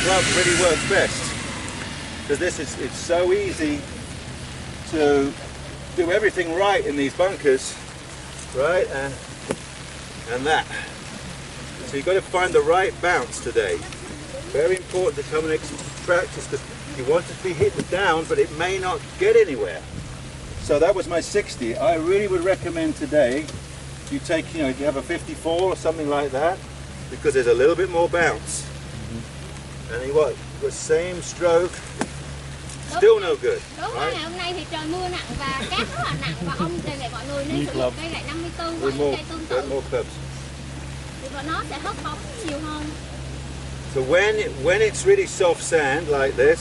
club really works best. Because it's so easy to do everything right in these bunkers, right? And that. So you've got to find the right bounce today. Very important to come and practice, because you want it to be hit down, but it may not get anywhere. So that was my 60. I really would recommend today you take, you have a 54 or something like that, because there's a little bit more bounce. And you what? The same stroke. Still no good. Đúng rồi, ngày hôm nay thì trời mưa nặng và cát rất là nặng, và ông đề nghị mọi người nên sử dụng cây gậy 54 hoặc những cây tương tự. Thì nó sẽ hất bóng nhiều hơn. So when it's really soft sand like this,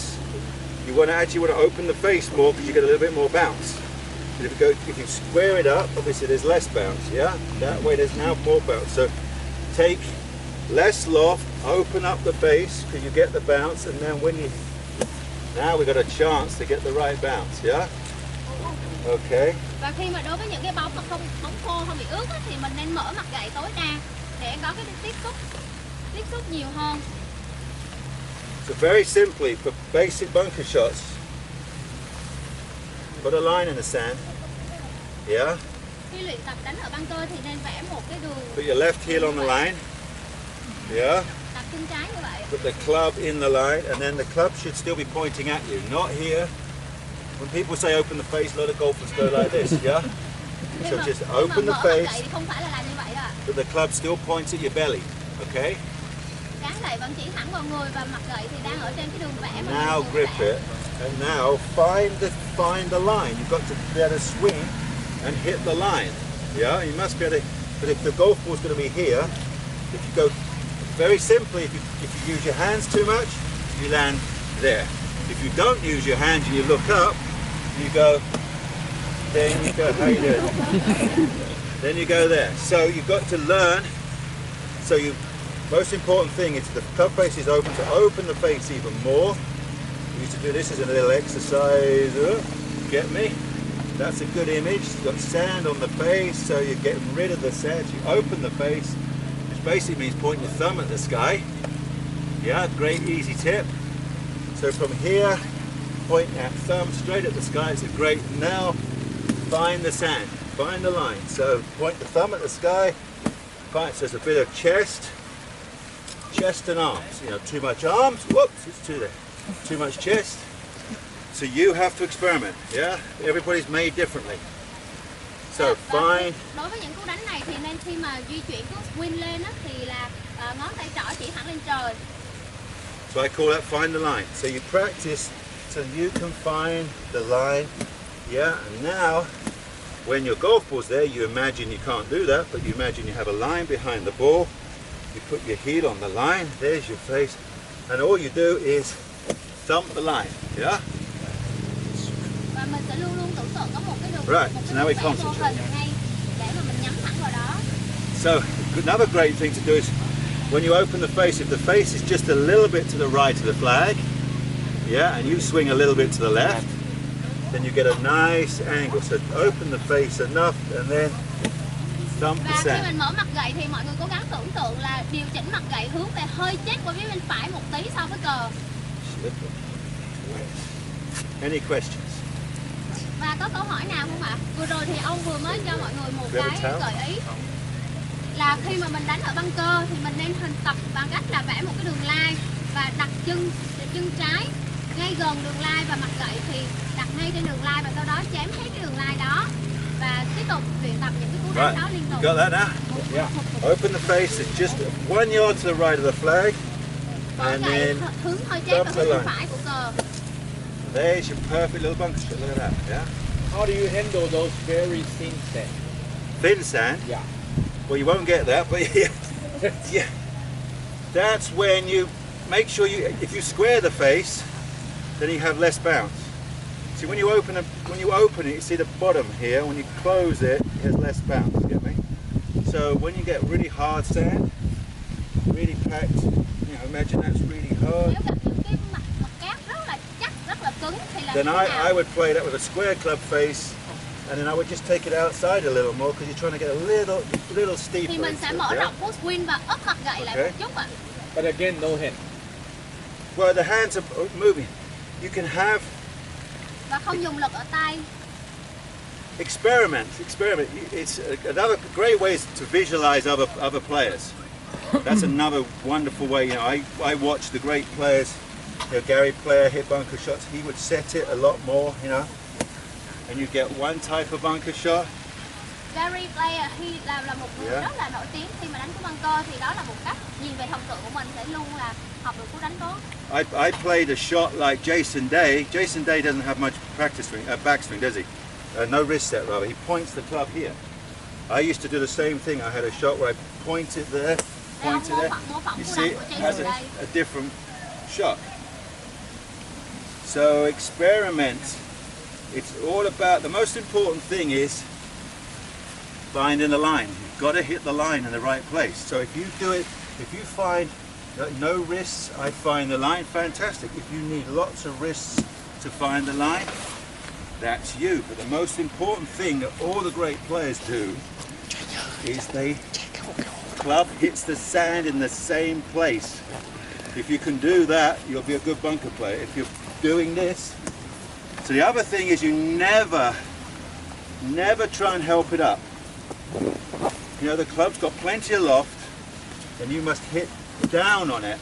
you actually want to open the face more, because you get a little bit more bounce. But if you square it up, obviously there's less bounce. Yeah, that way there's now more bounce. So take less loft, open up the face, because you get the bounce, and then now we got a chance to get the right bounce, yeah? Okay. Và khi mà đối với những cái bóng mà bóng khô không bị ướt á, thì mình nên mở mặt gậy tối đa để có cái tiếp xúc nhiều hơn. So very simply, for basic bunker shots, put a line in the sand, yeah? Khi luyện tập đánh ở bunker thì nên vẽ một cái đường. Put your left heel on the line, yeah? Đặt chân trái như vậy. Put the club in the line, and then the club should still be pointing at you, not here. When people say open the face, a lot of golfers go like this, yeah? So just open the face, but the club still points at your belly, okay? Cán gậy vẫn chỉ thẳng vào người, và mặt gậy thì đang ở trên cái đường vẽ. Now grip it, and now find the line. You've got to be able to swing and hit the line, yeah? You must be able to, but if the golf ball's going to be here, if you go very simply, if you use your hands too much, you land there. If you don't use your hands and you look up, you go, then you go, how you doing? Then you go there. So you've got to learn, most important thing is the club face is open, to open the face even more. We used to do this as a little exercise, get me? That's a good image. You've got sand on the face, so you're getting rid of the sand. You open the face, which basically means pointing your thumb at the sky. Yeah, great easy tip. So from here, point that thumb straight at the sky. It's a great, now find the sand, find the line. So point the thumb at the sky, so there's a bit of chest and arms. Too much arms, whoops, it's too much chest. So you have to experiment, yeah? Everybody's made differently. So fine. Đối với những cú đánh này thì nên khi mà di chuyển cú swing lên á, thì là ngón tay trỏ chỉ thẳng lên trời. So I call that find the line. So you practice so you can find the line, yeah? And now, when your golf ball's there, you imagine you can't do that, but you imagine you have a line behind the ball. You put your heel on the line, there's your face, and all you do is thump the line, yeah? Và mình sẽ luôn luôn tưởng tượng có một cái đường, right, so now we concentrate. Để mà mình nhắm thẳng vào đó. So, another great thing to do is, when you open the face, if the face is just a little bit to the right of the flag, yeah, and you swing a little bit to the left, then you get a nice angle. So open the face enough, and then thump the sand. Và khi mình mở mặt gậy thì mọi người cố gắng tưởng tượng là điều chỉnh mặt gậy hướng về hơi chết qua phía bên phải một tí so với cờ. Any questions? Và có câu hỏi nào không ạ? Vừa rồi thì ông vừa mới cho mọi người một cái gợi ý là khi mà mình đánh ở bunker thì mình nên hình tập bằng cách là vẽ một cái đường line và đặt chân trái ngay gần đường line, và mặt gậy thì đặt ngay trên đường line, và sau đó chém hết cái đường line đó và tiếp tục luyện tập những cái cú đánh đó liên tục. Got that now? Yeah. Open the face, it's just 1 yard to the right of the flag, and then hướng hơi chết vào bên phải của cờ. There's your perfect little bunker shot. Look at that. Yeah. How do you handle those very thin sand? Thin sand? Yeah. Well, you won't get that, but yeah, yeah. That's when you make sure if you square the face, then you have less bounce. See, when you open it, you see the bottom here. When you close it, it has less bounce. Get me? So when you get really hard sand, really packed, imagine that's really hard. Then I would play that with a square club face, and then I would just take it outside a little more, because you're trying to get a little steeper. Thì mình sẽ mở rộng cú swing và ấp mặt gậy lại một chút ạ. But again, no hand. Well, the hands are moving. You can have và không dùng lực ở tay. experiment. It's another great way to visualize other players. That's another wonderful way. You know, I watch the great players. You know, Gary Player hit bunker shots. He would set it a lot more. You know, and you get one type of bunker shot. Gary Player là một người rất là nổi tiếng khi mà đánh cái bunker, thì đó là một cách nhìn về thần tượng của mình sẽ luôn là học được cú đánh tốt. I played a shot like Jason Day. Jason Day doesn't have much practice swing, backswing, does he? No wrist set rather. He points the club here. I used to do the same thing. I had a shot where I pointed there, pointed there. You see, it has a different shot. So experiment. It's all about, the most important thing is finding the line. You've got to hit the line in the right place. So if you do it, if you find no wrists, I find the line, fantastic. If you need lots of wrists to find the line, that's you. But the most important thing that all the great players do is club hits the sand in the same place. If you can do that, you'll be a good bunker player. If you're doing this, so the other thing is you never try and help it up. You know, the club's got plenty of loft and you must hit down on it.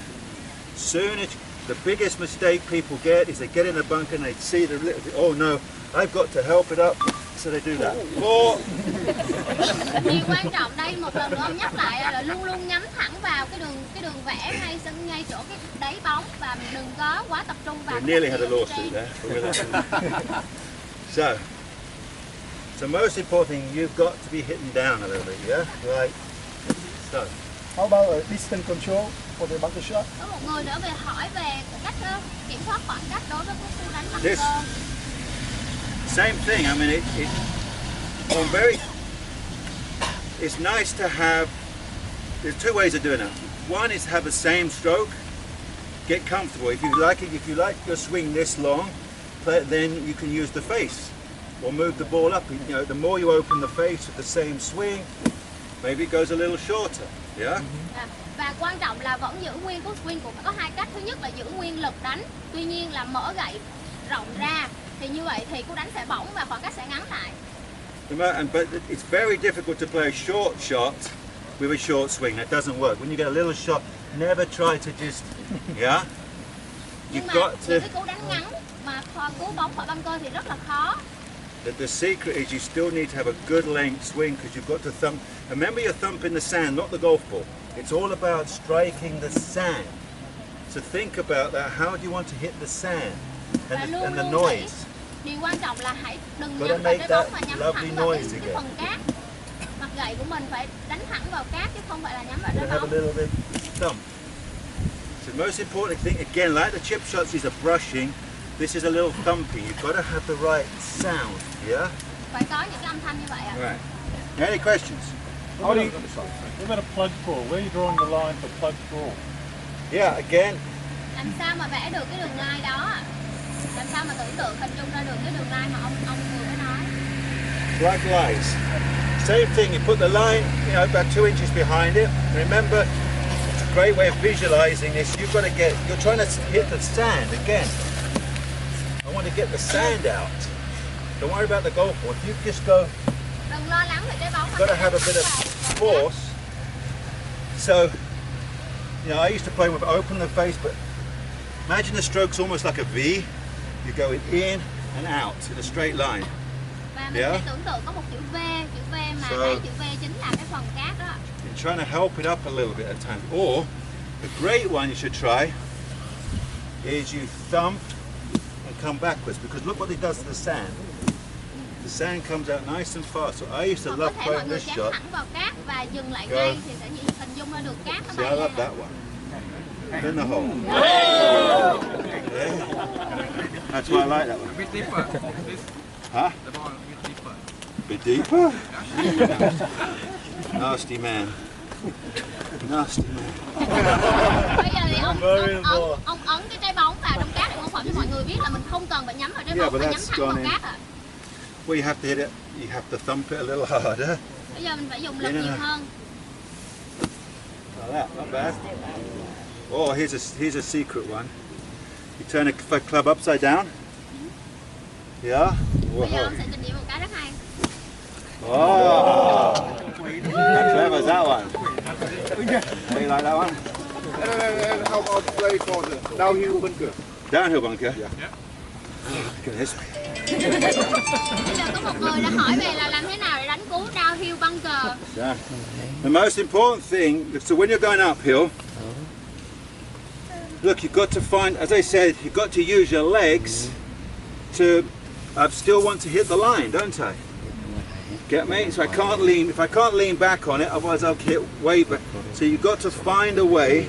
Soon as the biggest mistake people get is they get in a bunker and they see the little, oh no, I've got to help it up, so they do that. Điều quan trọng đây, một lần nữa ông nhắc lại là luôn luôn nhắm thẳng vào cái đường vẽ ngay chỗ cái đáy bóng và đừng có quá tập trung vào. We nearly had a lawsuit there. So most important thing, you've got to be hitting down a little bit, yeah? Like so. How about a distance control for the bunker shot? Có một người nữa hỏi về cách kiểm soát khoảng cách đối với cú đánh bunker. Same thing. I mean, it's nice to have. There's two ways of doing it. One is have the same stroke. Get comfortable. If you like your swing this long, then you can use the face or move the ball up. You know, the more you open the face with the same swing, maybe it goes a little shorter. Yeah. Và quan trọng là vẫn giữ nguyên cú swing của có hai cách. Thứ nhất là giữ nguyên lực đánh, tuy nhiên là mở gậy rộng ra. Thì như vậy thì cú đánh sẽ bổng và khoảng cách sẽ ngắn lại. But it's very difficult to play a short shot with a short swing. That doesn't work. When you get a little shot, never try to just, yeah. Nhưng mà cái cú đánh ngắn mà cú bóng khỏi bunker thì rất là khó. The secret is you still need to have a good length swing because you've got to thump. Remember, you're thumping the sand, not the golf ball. It's all about striking the sand. So think about that. How do you want to hit the sand and the noise? Điều quan trọng là hãy đừng nhắm vào cái bóng mà nhắm thẳng vào cái phần cát. Mặt gậy của mình phải đánh thẳng vào cát chứ không phải là nhắm vào trái bóng. So the most important thing, again, like the chip shots, is a brushing. This is a little thumping. You've got to have the right sound, yeah? Phải có những cái âm thanh như vậy ạ. Right. Any questions? What about a plug ball? Where are you drawing the line for plug ball? Yeah, again. Làm sao mà vẽ được cái đường line đó? Làm sao mà tưởng tượng hình dung ra được cái đường line mà ông vừa mới nói? Plug lines. Same thing. You put the line, you know, about 2 inches behind it. Remember, it's a great way of visualizing this. You've got to get. You're trying to hit the sand again. I want to get the sand out. Don't worry about the golf ball. If you just go, đừng lo lắng về trái bóng. You've got to have a bit of force. So, you know, I used to play with open the face, but imagine the stroke's almost like a V. You're going in and out in a straight line. Và mình sẽ tưởng tượng có một chữ V mà cái chữ V chính là cái phần cát đó. You're trying to help it up a little bit at times. Or, the great one you should try is you thump and come backwards, because look what it does to the sand. The sand comes out nice and fast. So I used to love playing this shot. Thẳng vào cát và dừng lại ngay thì sẽ hình dung ra được cát nó bay. See, I love that one. In the hole. Yeah. That's why I like that one. A bit deeper. Huh? The ball a bit deeper. Bit deeper? Nasty man. Nasty man. Bây giờ thì ông ấn cái trái bóng vào trong cát để mô phỏng cho mọi người biết là mình không cần phải nhắm vào trái bóng mà nhắm thẳng vào cát ạ. Well, you have to hit it. You have to thump it a little harder. Bây giờ mình phải dùng lực nhiều hơn. Like that, not bad. Oh, here's a secret one. You turn a club upside down. Yeah. Bây giờ Whoa. ông sẽ trình diễn một cái rất hay. Oh. How clever is that one? How you like that one? And how about play for the downhill bunker? Downhill bunker? Yeah. Look at this. Bây giờ có một người đã hỏi về là làm thế nào để đánh cú downhill bunker. Yeah. The most important thing, so when you're going uphill, look, you've got to find, as I said, you've got to use your legs to, I still want to hit the line, don't I? Get me? So I can't lean, if I can't lean back on it, otherwise I'll hit way back. So you've got to find a way.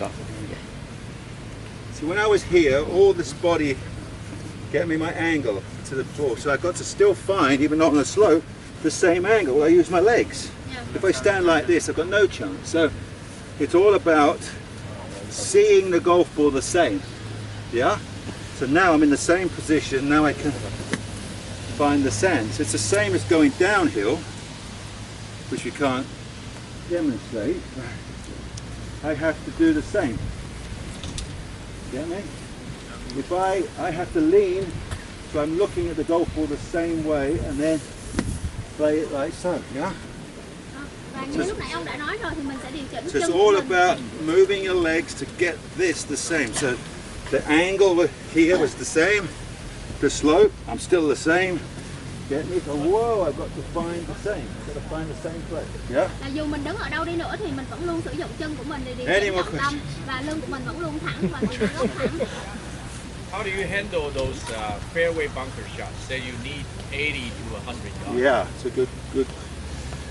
See, when I was here, all this body, get me my angle to the ball. So I've got to still find, even on a slope, the same angle. I use my legs. If I stand like this, I've got no chance. So it's all about seeing the golf ball the same. Yeah? So now I'm in the same position, now I can find the sand. So it's the same as going downhill, which we can't demonstrate. I have to do the same. Get me? If I have to lean, so I'm looking at the golf ball the same way and then play it like so, yeah? Và như lúc nãy ông đã nói rồi thì mình sẽ điều chỉnh So chân it's của all mình. about moving your legs to get this the same. So the angle here was the same. The slope, I'm still the same. Get me? So whoa, I've got to find the same. I've got to find the same place. Yeah? Là dù mình đứng ở đâu đi nữa thì mình vẫn luôn sử dụng chân của mình để điều Any chỉnh more trọng tâm và lưng của mình vẫn luôn thẳng và người góc thẳng. How do you handle those fairway bunker shots that you need 80 to 100 yards? Yeah, it's a good.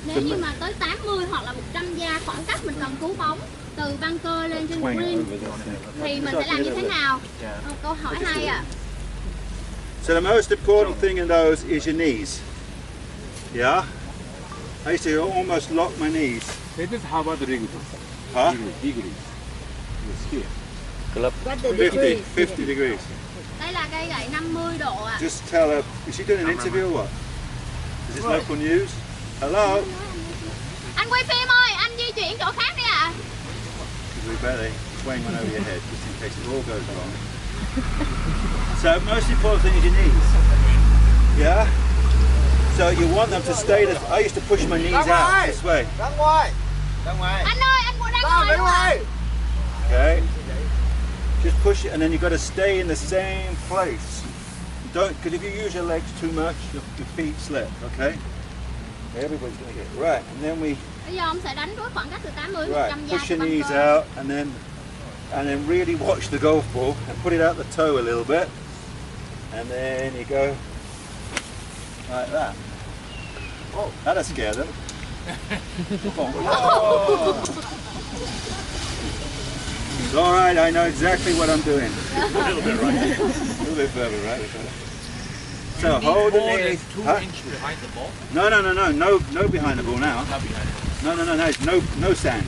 Nếu như mà tới 80 hoặc là 100 yard khoảng cách mình cần cứu bóng từ bunker lên trên green thì mình sẽ làm như thế nào? Câu hỏi hay ạ. So the most important thing in those is your knees. Yeah? I used to almost lock my knees. They just how about the rig? Huh? Degree. The skill. 50 degrees. Đây là cây gậy 50 độ ạ. Just tell her, is she doing an interview or what? Is this local news? Hello? Anh quay phim ơi, anh di chuyển chỗ khác đi ạ. We better swing one over your head just in case it all goes wrong. So most important thing is your knees. Yeah? So you want them to stay this. I used to push my knees out this way. Ra ngoài. Ra ngoài. Anh ơi, anh muốn ra ngoài luôn ạ. Okay? Just push it and then you've got to stay in the same place. Don't, because if you use your legs too much, your feet slip, okay? Everybody's going to get it. Right, and then we Bây giờ ông sẽ đánh với khoảng cách từ 80 đến 100 right, yard push your từ knees bunker. out and then really watch the golf ball and put it out the toe a little bit. And then you go like that. Oh, that'll scare them. It's all right, I know exactly what I'm doing. A little bit right. A little bit further, right? So You need hold the more than knees. 2 Huh? inches behind the ball. No behind the ball now. Not behind it. No sand.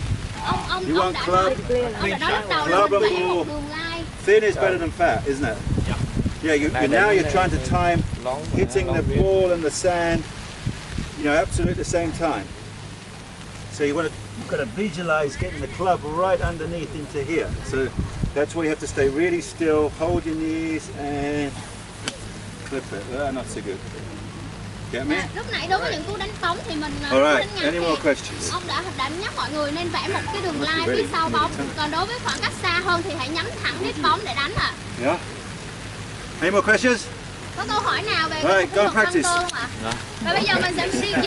Ông You want đã club? nói, ông đã nói lúc đầu là Club mình and vẽ ball. một đường line. Thin is better than fat, isn't it? Yeah. Yeah, now you're trying to time hitting the ball and the sand, absolutely at the same time. So you've got to visualize getting the club right underneath into here. So that's why you have to stay really still, hold your knees and clip it. Not so good. Get me? Lúc nãy đối với những cú đánh bóng thì mình All cú right, đánh ngắn any thì more questions? ông đã nhắc mọi người nên vẽ một cái đường line phía sau bóng. Còn đối với khoảng cách xa hơn thì hãy nhắm thẳng đít bóng để đánh ạ. Yeah? Any more questions? Có câu hỏi nào về Right, cái go kỹ thuật practice. bunker không ạ? Và bây giờ mình sẽ đi